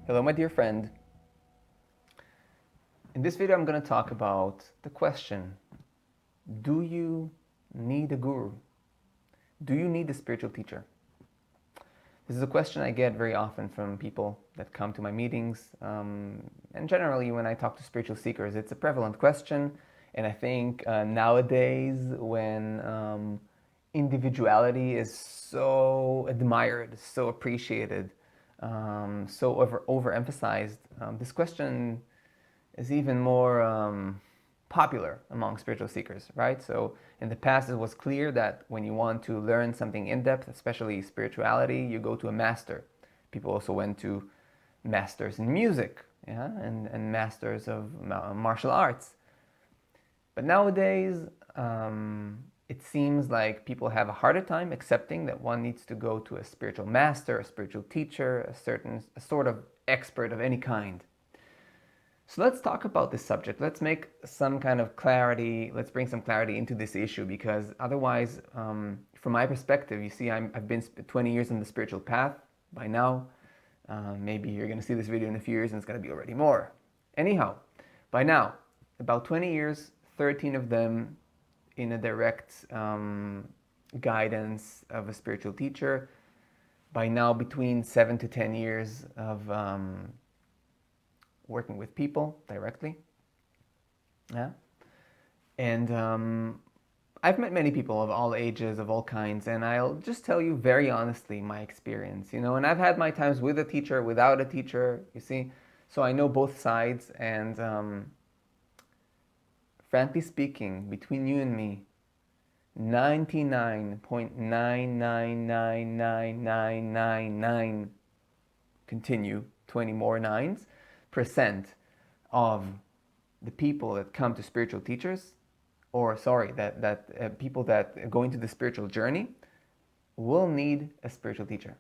Hello, my dear friend. In this video, I'm going to talk about the question, do you need a guru? Do you need a spiritual teacher? This is a question I get very often from people that come to my meetings. And generally, when I talk to spiritual seekers, it's a prevalent question. And I think nowadays, when individuality is so admired, so appreciated, so overemphasized, this question is even more popular among spiritual seekers, right? So in the past, it was clear that when you want to learn something in depth, especially spirituality, you go to a master. People also went to masters in music, yeah, and masters of martial arts. But nowadays, it seems like people have a harder time accepting that one needs to go to a spiritual master, a spiritual teacher, a sort of expert of any kind. So let's talk about this subject. Let's make some kind of clarity. Let's bring some clarity into this issue, because otherwise, from my perspective, you see, I've been 20 years in the spiritual path by now. Maybe you're going to see this video in a few years and it's going to be already more. Anyhow, by now, about 20 years, 13 of them in a direct guidance of a spiritual teacher. By now, between 7 to 10 years of working with people directly. Yeah. And I've met many people of all ages, of all kinds, and I'll just tell you very honestly my experience, and I've had my times with a teacher, without a teacher, you see, so I know both sides, and frankly speaking, between you and me, 99.9999999 continue, 20 more nines, percent of the people that come to spiritual teachers, people that go into the spiritual journey, will need a spiritual teacher.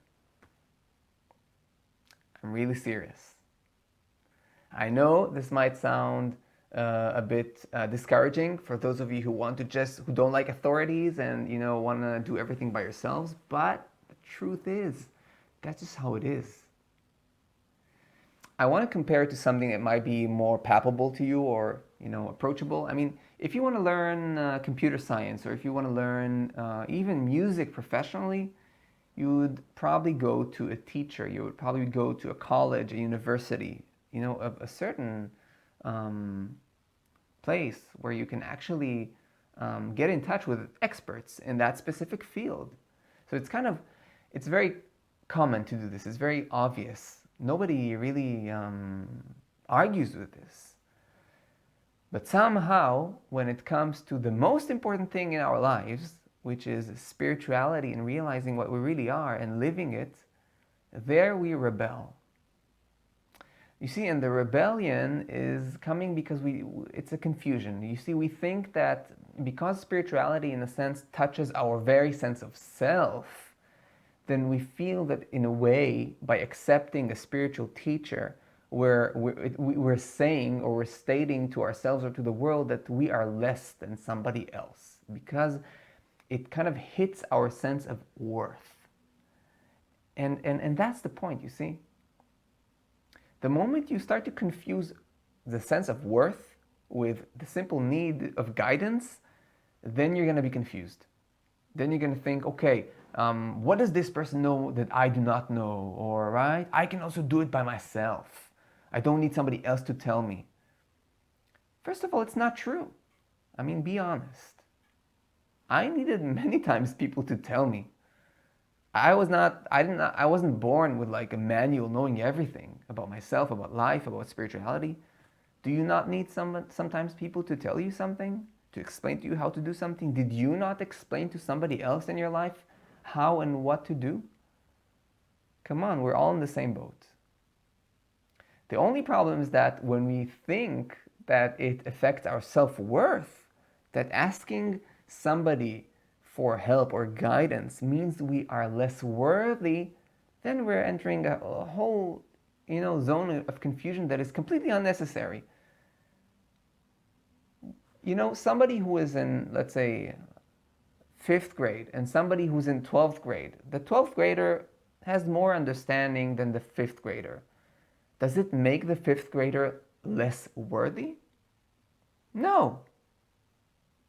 I'm really serious. I know this might sound a bit discouraging for those of you who don't like authorities and want to do everything by yourselves, but the truth is, that's just how it is. I want to compare it to something that might be more palpable to you or approachable. I mean, if you want to learn computer science, or if you want to learn even music professionally, you would probably go to a teacher. You would probably go to a college, a university, of a certain place where you can actually get in touch with experts in that specific field. So it's very common to do this. It's very obvious. Nobody really argues with this. But somehow, when it comes to the most important thing in our lives, which is spirituality and realizing what we really are and living it, there we rebel. You see, and the rebellion is coming because it's a confusion. You see, we think that because spirituality, in a sense, touches our very sense of self, then we feel that in a way, by accepting a spiritual teacher, we're saying or we're stating to ourselves or to the world that we are less than somebody else, because it kind of hits our sense of worth. And that's the point, you see. The moment you start to confuse the sense of worth with the simple need of guidance, then you're going to be confused. Then you're going to think, okay, what does this person know that I do not know? Or, right, I can also do it by myself. I don't need somebody else to tell me. First of all, it's not true. I mean, be honest. I needed many times people to tell me. I wasn't born with like a manual knowing everything about myself, about life, about spirituality. Do you not need sometimes people to tell you something? To explain to you how to do something? Did you not explain to somebody else in your life how and what to do? Come on, we're all in the same boat. The only problem is that when we think that it affects our self-worth, that asking somebody for help or guidance means we are less worthy, then we're entering a whole zone of confusion that is completely unnecessary. Somebody who is in, let's say, 5th grade and somebody who's in 12th grade, the 12th grader has more understanding than the 5th grader. Does it make the fifth grader less worthy? No.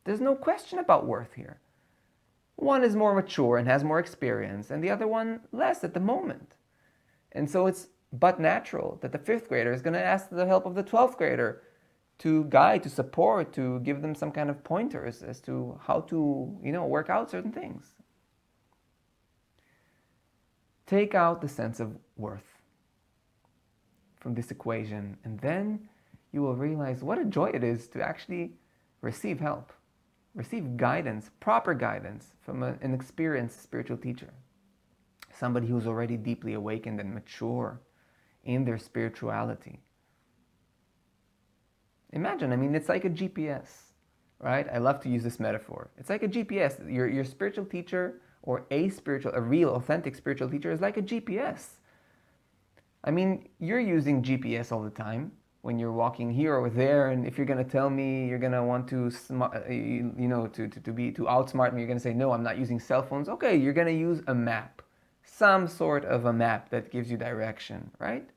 There's no question about worth here. One is more mature and has more experience, and the other one less at the moment. And so it's but natural that the fifth grader is going to ask the help of the 12th grader to guide, to support, to give them some kind of pointers as to how to, work out certain things. Take out the sense of worth from this equation, and then you will realize what a joy it is to actually receive help, receive guidance, proper guidance from an experienced spiritual teacher, somebody who's already deeply awakened and mature in their spirituality. Imagine, it's like a GPS, right? I love to use this metaphor. It's like a GPS. Your spiritual teacher, or a real, authentic spiritual teacher, is like a GPS. You're using GPS all the time when you're walking here or there, and if you're going to tell me you're going to want to, to outsmart me, you're going to say, no, I'm not using cell phones. Okay, you're going to use a map, some sort of a map that gives you direction, right?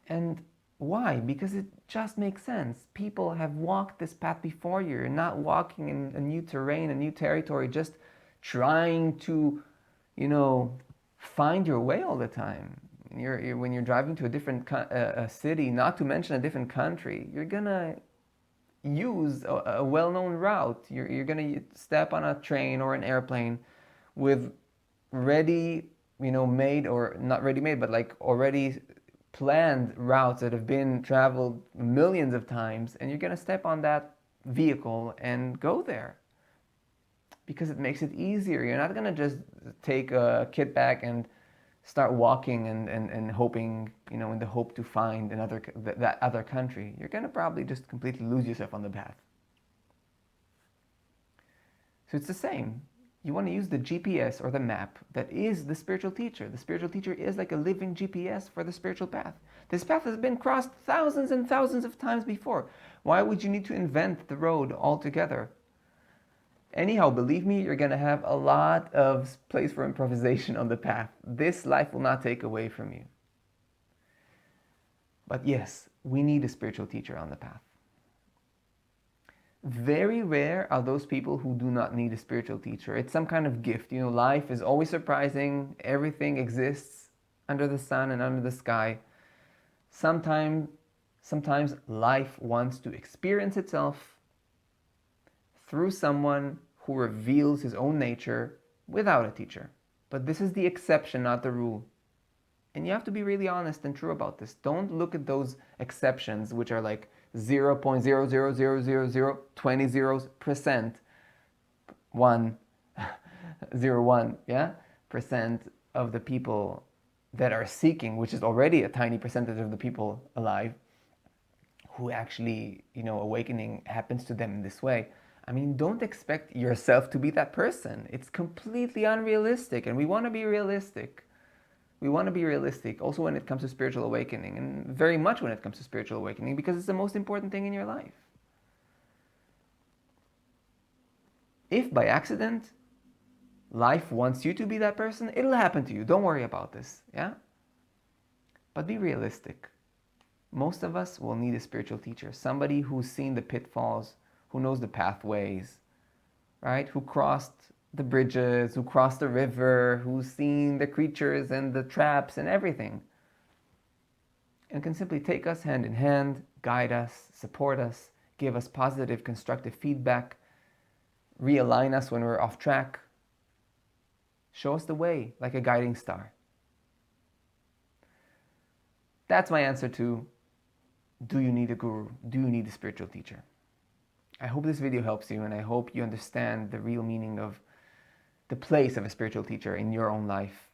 And why? Because it just makes sense. People have walked this path before you. You're not walking in a new terrain, a new territory, just trying to, find your way all the time. When you're driving to a different city, not to mention a different country, you're gonna use a well-known route. You're gonna step on a train or an airplane with ready, made, or not ready-made, but like already planned routes that have been traveled millions of times, and you're going to step on that vehicle and go there because it makes it easier. You're not going to just take a kit bag and start walking and hoping, in the hope to find that other country. You're going to probably just completely lose yourself on the path. So it's the same. You want to use the GPS or the map that is the spiritual teacher. The spiritual teacher is like a living GPS for the spiritual path. This path has been crossed thousands and thousands of times before. Why would you need to invent the road altogether? Anyhow, believe me, you're going to have a lot of place for improvisation on the path. This life will not take away from you. But yes, we need a spiritual teacher on the path. Very rare are those people who do not need a spiritual teacher. It's some kind of gift. Life is always surprising. Everything exists under the sun and under the sky. Sometimes life wants to experience itself through someone who reveals his own nature without a teacher. But this is the exception, not the rule. And you have to be really honest and true about this. Don't look at those exceptions, which are like 0.0000020% 101% of the people that are seeking, which is already a tiny percentage of the people alive who actually, awakening happens to them in this way. Don't expect yourself to be that person. It's completely unrealistic, and we want to be realistic. We want to be realistic also when it comes to spiritual awakening, and very much when it comes to spiritual awakening, because it's the most important thing in your life. If by accident life wants you to be that person, it'll happen to you. Don't worry about this, yeah? But be realistic. Most of us will need a spiritual teacher, somebody who's seen the pitfalls, who knows the pathways, right? Who crossed the bridges, who crossed the river, who's seen the creatures and the traps and everything. And can simply take us hand in hand, guide us, support us, give us positive, constructive feedback, realign us when we're off track, show us the way like a guiding star. That's my answer to, do you need a guru? Do you need a spiritual teacher? I hope this video helps you, and I hope you understand the real meaning of the place of a spiritual teacher in your own life.